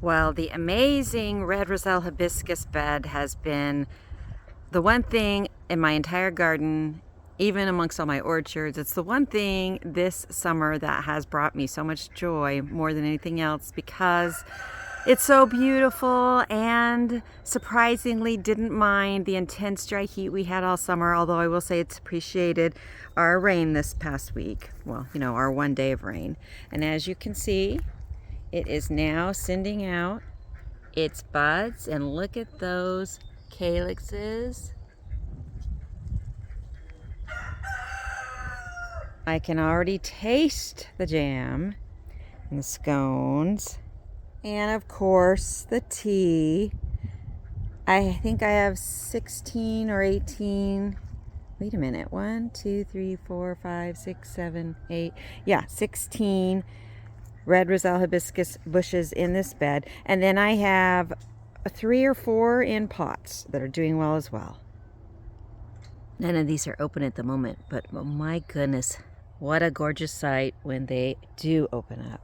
Well, the amazing Red Roselle Hibiscus bed has been the one thing in my entire garden, even amongst all my orchards. It's the one thing this summer that has brought me so much joy more than anything else, because it's so beautiful and surprisingly didn't mind the intense dry heat we had all summer, although I will say it's appreciated our rain this past week. Well, our one day of rain. And as you can see, it is now sending out its buds, and look at those calyxes. I can already taste the jam and the scones, and of course the tea. I think I have 16 or 18, wait a minute, 1, 2, 3, 4, 5, 6, 7, 8, yeah, 16 Red Roselle Hibiscus bushes in this bed, and then I have 3 or 4 in pots that are doing well as well. None of these are open at the moment, but oh my goodness, what a gorgeous sight when they do open up.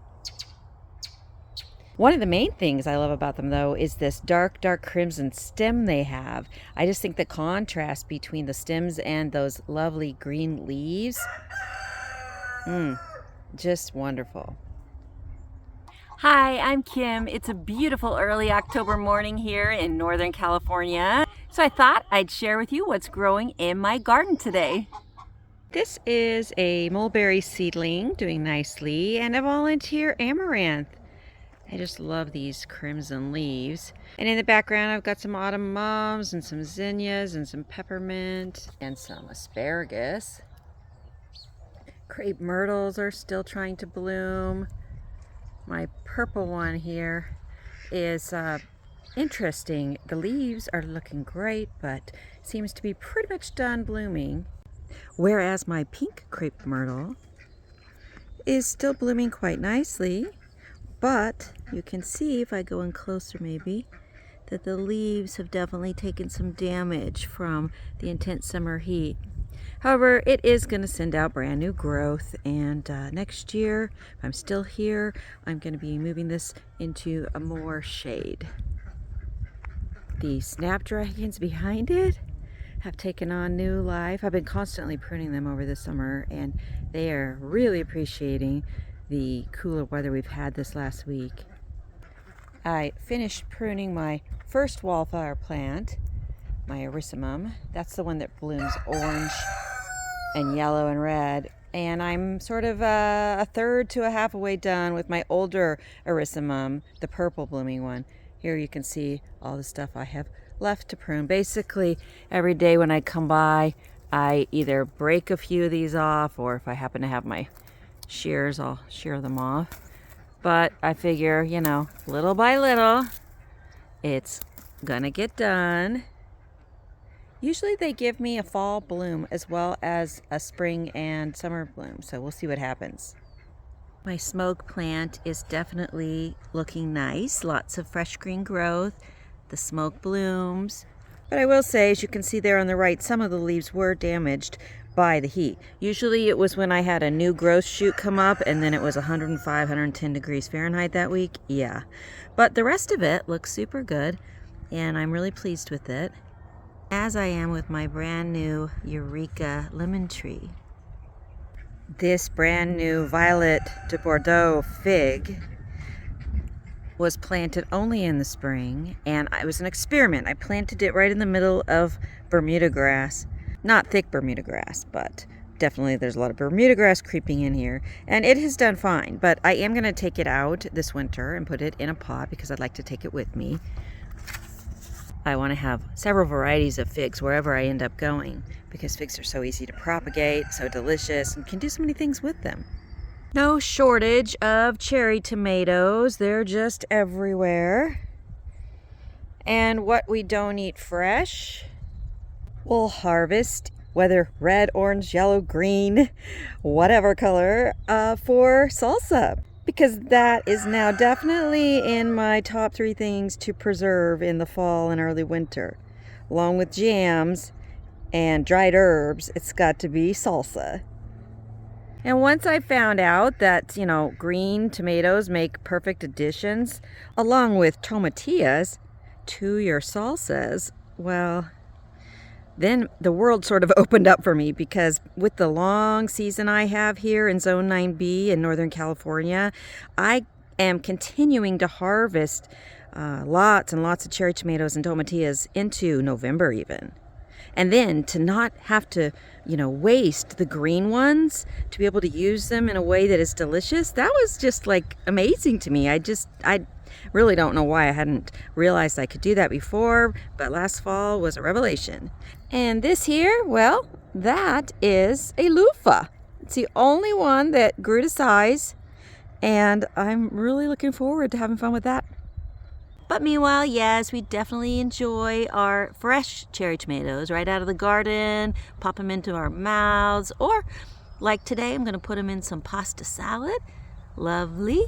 One of the main things I love about them, though, is this dark crimson stem they have. I just think the contrast between the stems and those lovely green leaves, just wonderful. Hi, I'm Kim. It's a beautiful early October morning here in Northern California. So I thought I'd share with you what's growing in my garden today. This is a mulberry seedling doing nicely, and a volunteer amaranth. I just love these crimson leaves. And in the background, I've got some autumn mums and some zinnias and some peppermint and some asparagus. Crepe myrtles are still trying to bloom. My purple one here is interesting. The leaves are looking great, but seems to be pretty much done blooming. Whereas my pink crepe myrtle is still blooming quite nicely, but you can see, if I go in closer maybe, that the leaves have definitely taken some damage from the intense summer heat. However, it is going to send out brand new growth, and next year, if I'm still here, I'm going to be moving this into a more shade. The snapdragons behind it have taken on new life. I've been constantly pruning them over the summer, and they are really appreciating the cooler weather we've had this last week. I finished pruning my first wallflower plant, my erysimum. That's the one that blooms orange and yellow and red, and I'm sort of a third to a half away done with my older erysimum, the purple blooming one. Here you can see all the stuff I have left to prune. Basically, every day when I come by, I either break a few of these off, or if I happen to have my shears, I'll shear them off. But I figure, little by little, it's gonna get done. Usually they give me a fall bloom as well as a spring and summer bloom, so we'll see what happens. My smoke plant is definitely looking nice. Lots of fresh green growth. The smoke blooms. But I will say, as you can see there on the right, some of the leaves were damaged by the heat. Usually it was when I had a new growth shoot come up and then it was 105, 110 degrees Fahrenheit that week. Yeah. But the rest of it looks super good, and I'm really pleased with it, as I am with my brand new Eureka lemon tree. This brand new Violet de Bordeaux fig was planted only in the spring, and it was an experiment. I planted it right in the middle of Bermuda grass. Not thick Bermuda grass, but definitely there's a lot of Bermuda grass creeping in here, and it has done fine. But I am going to take it out this winter and put it in a pot because I'd like to take it with me. I want to have several varieties of figs wherever I end up going, because figs are so easy to propagate, so delicious, and can do so many things with them. No shortage of cherry tomatoes. They're just everywhere. And what we don't eat fresh, we'll harvest, whether red, orange, yellow, green, whatever color, for salsa. Because that is now definitely in my top 3 things to preserve in the fall and early winter. Along with jams and dried herbs, it's got to be salsa. And once I found out that, green tomatoes make perfect additions, along with tomatillas, to your salsas, well, then the world sort of opened up for me, because with the long season I have here in Zone 9B in Northern California, I am continuing to harvest lots and lots of cherry tomatoes and tomatillas into November even. And then to not have to, waste the green ones, to be able to use them in a way that is delicious, that was just like amazing to me. I really don't know why I hadn't realized I could do that before, but last fall was a revelation. And this here, well, that is a loofah. It's the only one that grew to size, and I'm really looking forward to having fun with that. But meanwhile, yes, we definitely enjoy our fresh cherry tomatoes right out of the garden, pop them into our mouths, or like today, I'm going to put them in some pasta salad. Lovely.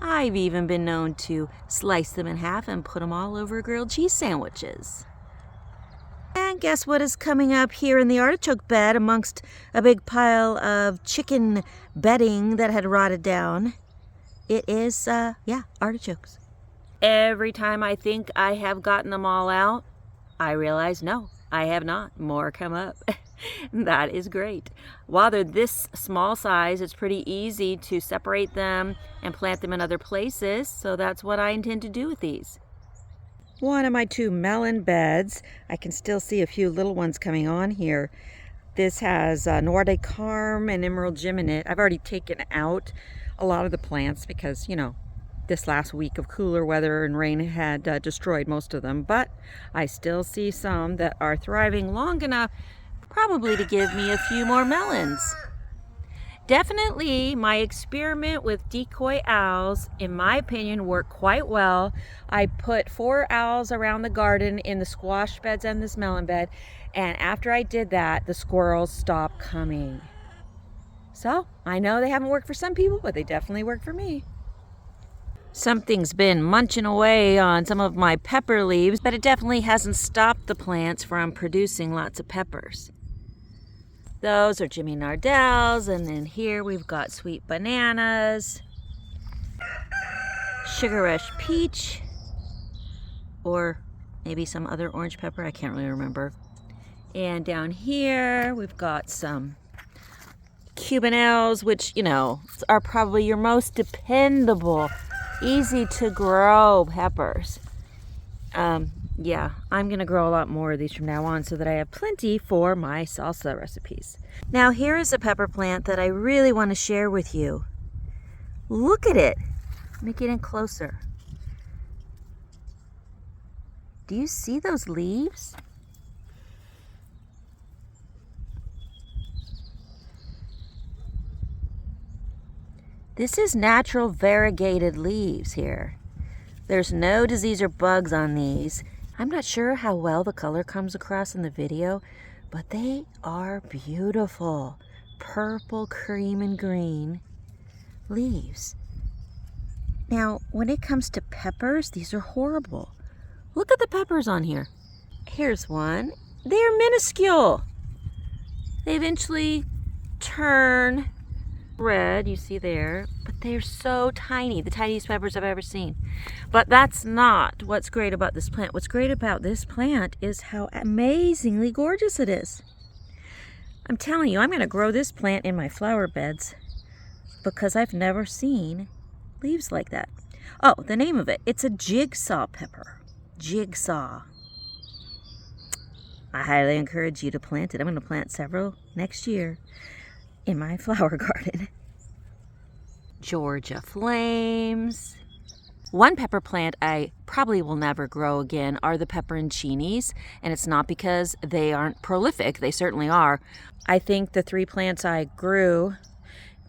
I've even been known to slice them in half and put them all over grilled cheese sandwiches. And guess what is coming up here in the artichoke bed amongst a big pile of chicken bedding that had rotted down? It is, artichokes. Every time I think I have gotten them all out, I realize no, I have not. More come up. That is great. While they're this small size, it's pretty easy to separate them and plant them in other places, so that's what I intend to do with these. One of my 2 melon beds, I can still see a few little ones coming on here. This has Noir de Carme and Emerald Gem in it. I've already taken out a lot of the plants because, this last week of cooler weather and rain had destroyed most of them, but I still see some that are thriving long enough probably to give me a few more melons. Definitely my experiment with decoy owls, in my opinion, worked quite well. I put 4 owls around the garden in the squash beds and this melon bed, and after I did that, the squirrels stopped coming. So I know they haven't worked for some people, but they definitely work for me. Something's been munching away on some of my pepper leaves, but it definitely hasn't stopped the plants from producing lots of peppers. Those are Jimmy Nardell's, and then here we've got sweet bananas, Sugar Rush peach, or maybe some other orange pepper, I can't really remember. And down here we've got some Cubanelles, which, are probably your most dependable, easy to grow peppers. I'm gonna grow a lot more of these from now on so that I have plenty for my salsa recipes. Now here is a pepper plant that I really want to share with you. Look at it. Let me get in closer. Do you see those leaves? This is natural variegated leaves here. There's no disease or bugs on these. I'm not sure how well the color comes across in the video, but they are beautiful. Purple, cream, and green leaves. Now, when it comes to peppers, these are horrible. Look at the peppers on here. Here's one. They're minuscule. They eventually turn red, you see there, but they're so tiny, the tiniest peppers I've ever seen. But that's not what's great about this plant. What's great about this plant is how amazingly gorgeous it is. I'm telling you, I'm going to grow this plant in my flower beds because I've never seen leaves like that. Oh, the name of it, it's a jigsaw pepper. Jigsaw. I highly encourage you to plant it. I'm going to plant several next year in my flower garden. Georgia flames. One pepper plant I probably will never grow again are the pepperoncinis, and it's not because they aren't prolific. They certainly are. I think the 3 plants I grew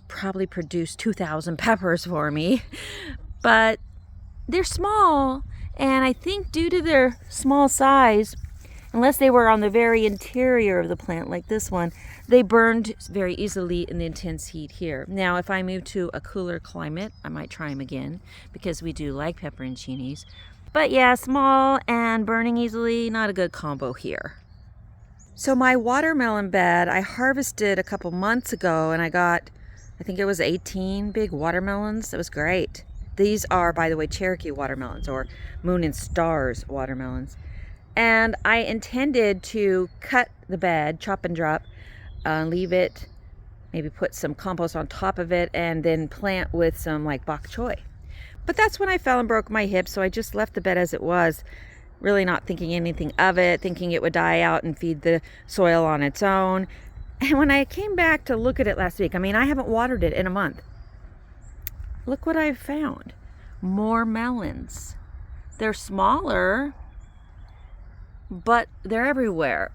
probably produced 2,000 peppers for me, but they're small, and I think due to their small size, unless they were on the very interior of the plant like this one, they burned very easily in the intense heat here. Now, if I move to a cooler climate, I might try them again because we do like pepperoncinis. But yeah, small and burning easily, not a good combo here. So my watermelon bed, I harvested a couple months ago and I got, I think it was 18 big watermelons. That was great. These are, by the way, Cherokee watermelons or Moon and Stars watermelons. And I intended to cut the bed, chop and drop, leave it, maybe put some compost on top of it, and then plant with some like bok choy. But that's when I fell and broke my hip, so I just left the bed as it was, really not thinking anything of it, thinking it would die out and feed the soil on its own. And when I came back to look at it last week, I mean, I haven't watered it in a month. Look what I found. More melons. They're smaller, but they're everywhere.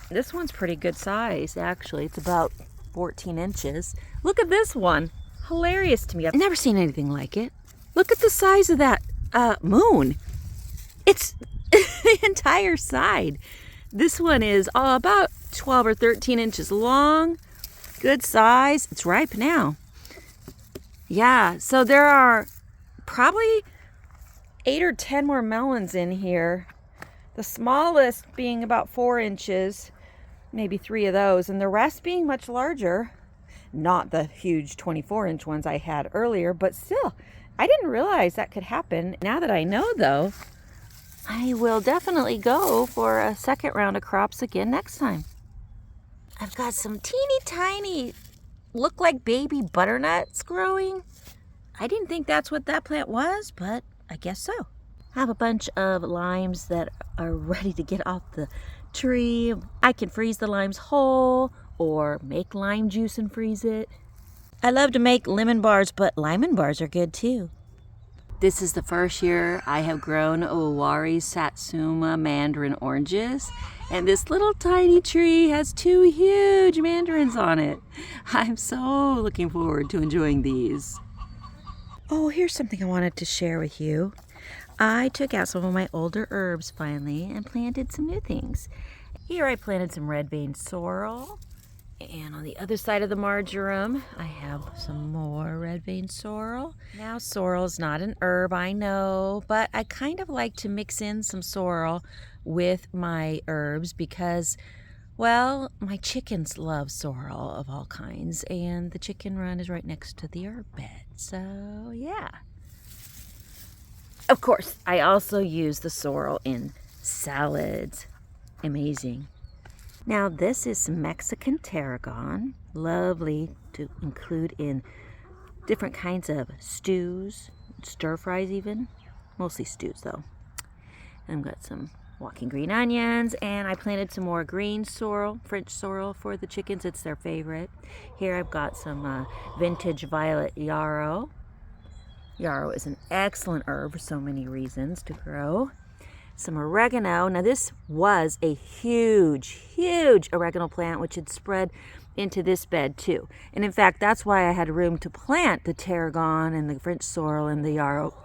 This one's pretty good size, actually. It's about 14 inches. Look at this one. Hilarious to me. I've never seen anything like it. Look at the size of that moon. It's the entire side. This one is about 12 or 13 inches long. Good size. It's ripe now. Yeah, so there are probably 8 or 10 more melons in here. The smallest being about 4 inches, maybe 3 of those, and the rest being much larger. Not the huge 24-inch ones I had earlier, but still, I didn't realize that could happen. Now that I know, though, I will definitely go for a second round of crops again next time. I've got some teeny tiny, look like baby butternuts growing. I didn't think that's what that plant was, but I guess so. I have a bunch of limes that are ready to get off the tree. I can freeze the limes whole or make lime juice and freeze it. I love to make lemon bars, but lemon bars are good too. This is the first year I have grown Owari Satsuma mandarin oranges, and this little tiny tree has 2 huge mandarins on it. I'm so looking forward to enjoying these. Oh, here's something I wanted to share with you. I took out some of my older herbs finally and planted some new things. Here I planted some red vein sorrel, and on the other side of the marjoram I have some more red vein sorrel. Now sorrel's not an herb, I know, but I kind of like to mix in some sorrel with my herbs because, well, my chickens love sorrel of all kinds, and the chicken run is right next to the herb bed, so yeah. Of course, I also use the sorrel in salads. Amazing. Now this is some Mexican tarragon. Lovely to include in different kinds of stews, stir fries even. Mostly stews though. And I've got some walking green onions, and I planted some more green sorrel, French sorrel for the chickens. It's their favorite. Here I've got some vintage violet yarrow. Yarrow is an excellent herb for so many reasons to grow. Some oregano. Now this was a huge oregano plant which had spread into this bed too. And in fact, that's why I had room to plant the tarragon and the French sorrel and the yarrow,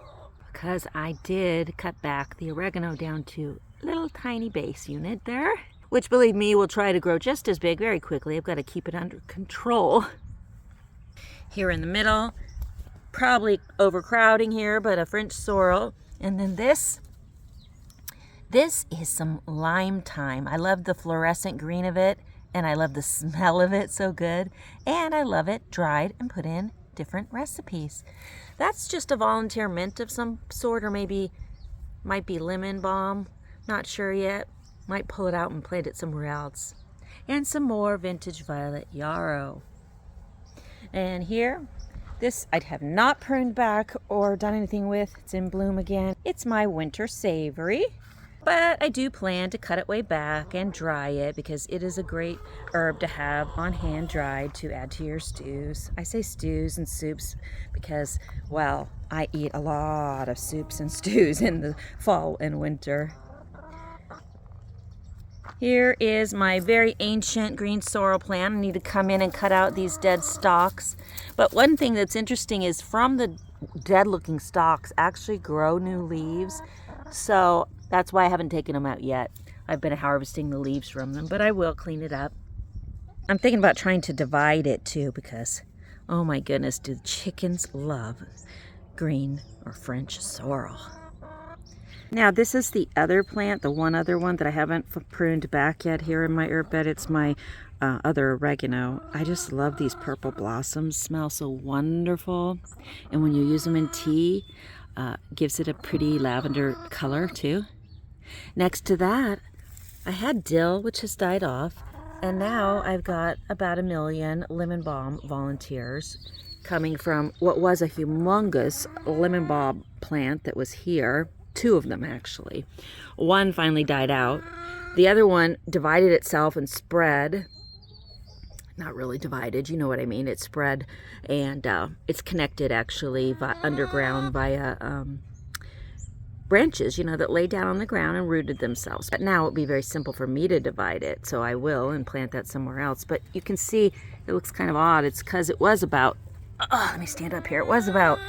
because I did cut back the oregano down to a little tiny base unit there, which, believe me, will try to grow just as big very quickly. I've got to keep it under control. Here in the middle, probably overcrowding here, but a French sorrel. And then this is some lime thyme. I love the fluorescent green of it, and I love the smell of it, so good. And I love it dried and put in different recipes. That's just a volunteer mint of some sort, or maybe might be lemon balm. Not sure yet. Might pull it out and plant it somewhere else. And some more vintage violet yarrow. And here, this I have not pruned back or done anything with. It's in bloom again. It's my winter savory. But I do plan to cut it way back and dry it because it is a great herb to have on hand dried to add to your stews. I say stews and soups because, well, I eat a lot of soups and stews in the fall and winter. Here is my very ancient green sorrel plant. I need to come in and cut out these dead stalks. But one thing that's interesting is from the dead looking stalks actually grow new leaves. So that's why I haven't taken them out yet. I've been harvesting the leaves from them, but I will clean it up. I'm thinking about trying to divide it too because, oh my goodness, do chickens love green or French sorrel. Now this is the other plant, the one other one that I haven't pruned back yet here in my herb bed. It's my other oregano. I just love these purple blossoms. Smell so wonderful. And when you use them in tea, gives it a pretty lavender color too. Next to that, I had dill, which has died off. And now I've got about 1 million lemon balm volunteers coming from what was a humongous lemon balm plant that was here. 2 of them actually. One finally died out. The other one divided itself and spread. Not really divided, you know what I mean. It spread, and it's connected actually underground via branches, you know, that lay down on the ground and rooted themselves. But now it would be very simple for me to divide it, so I will and plant that somewhere else. But you can see it looks kind of odd. It's because it was about, let me stand up here. It was about,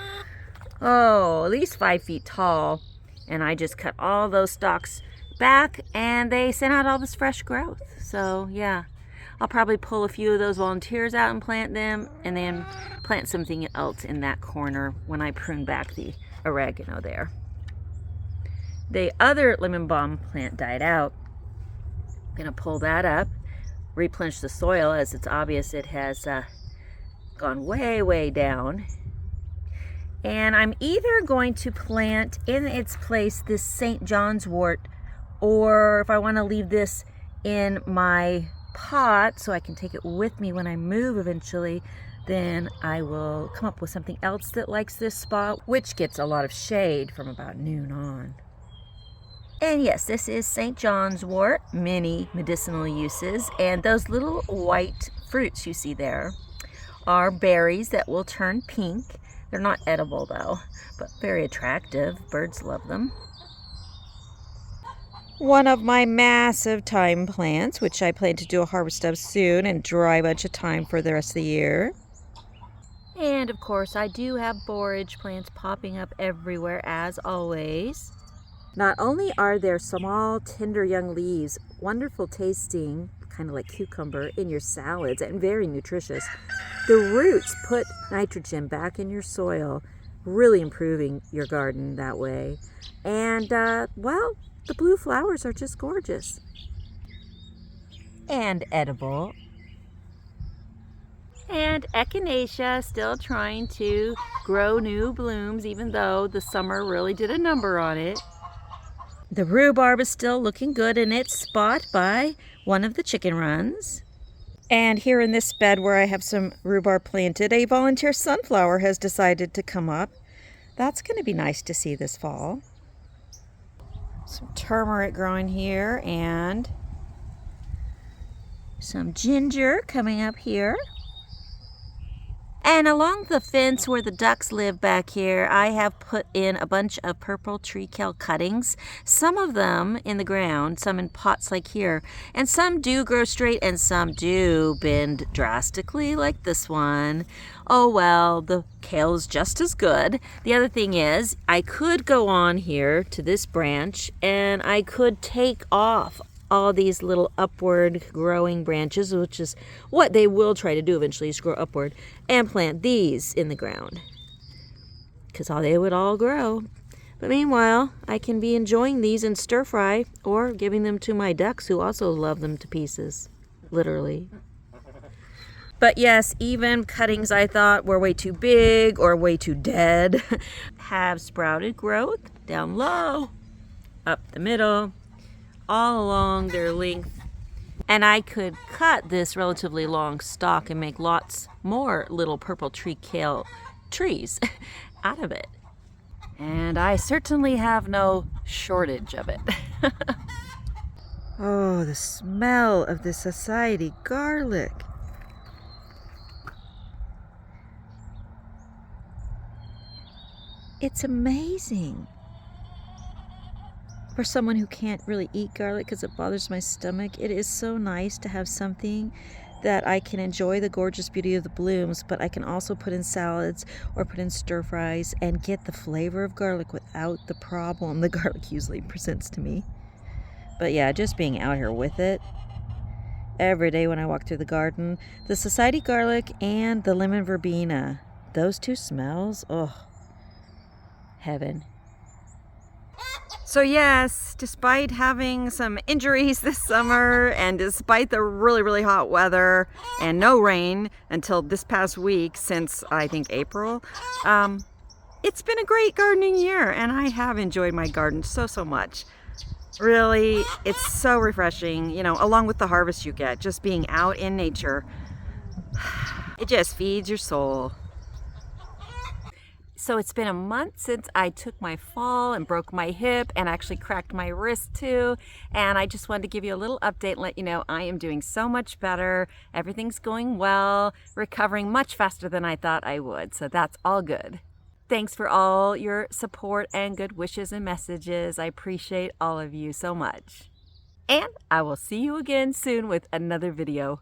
at least 5 feet tall. And I just cut all those stalks back and they sent out all this fresh growth. So yeah, I'll probably pull a few of those volunteers out and plant them, and then plant something else in that corner when I prune back the oregano there. The other lemon balm plant died out. I'm gonna pull that up, replenish the soil, as it's obvious it has gone way, way down. And I'm either going to plant in its place this St. John's wort, or if I want to leave this in my pot so I can take it with me when I move eventually, then I will come up with something else that likes this spot, which gets a lot of shade from about noon on. And yes, this is St. John's wort, many medicinal uses, and those little white fruits you see there are berries that will turn pink. They're not edible though, but very attractive. Birds love them. One of my massive thyme plants, which I plan to do a harvest of soon and dry a bunch of thyme for the rest of the year. And of course, I do have borage plants popping up everywhere as always. Not only are there small, tender young leaves, wonderful tasting, kind of like cucumber, in your salads and very nutritious, the roots put nitrogen back in your soil, really improving your garden that way. And, well, the blue flowers are just gorgeous. And edible. And echinacea still trying to grow new blooms, even though the summer really did a number on it. The rhubarb is still looking good in its spot by one of the chicken runs. And here in this bed where I have some rhubarb planted, a volunteer sunflower has decided to come up. That's going to be nice to see this fall. Some turmeric growing here and some ginger coming up here. And along the fence where the ducks live back here, I have put in a bunch of purple tree kale cuttings. Some of them in the ground, some in pots like here. And some do grow straight and some do bend drastically like this one. Oh well, the kale is just as good. The other thing is, I could go on here to this branch and I could take off all these little upward growing branches, which is what they will try to do eventually, is grow upward, and plant these in the ground because they would all grow. But meanwhile, I can be enjoying these in stir fry or giving them to my ducks, who also love them to pieces, literally. But yes, even cuttings I thought were way too big or way too dead have sprouted growth down low, up the middle, all along their length. And I could cut this relatively long stalk and make lots more little purple tree kale trees out of it. And I certainly have no shortage of it. Oh, the smell of the society garlic. It's amazing. For someone who can't really eat garlic because it bothers my stomach, it is so nice to have something that I can enjoy the gorgeous beauty of the blooms, but I can also put in salads or put in stir fries and get the flavor of garlic without the problem the garlic usually presents to me. But yeah, just being out here with it every day when I walk through the garden, the society garlic and the lemon verbena, those two smells, oh, heaven. So yes, despite having some injuries this summer and despite the really hot weather and no rain until this past week since I think April, it's been a great gardening year and I have enjoyed my garden so much. Really, it's so refreshing, you know, along with the harvest you get, just being out in nature. It just feeds your soul. So it's been a month since I took my fall and broke my hip and actually cracked my wrist too. And I just wanted to give you a little update and let you know I am doing so much better. Everything's going well, recovering much faster than I thought I would. So that's all good. Thanks for all your support and good wishes and messages. I appreciate all of you so much. And I will see you again soon with another video.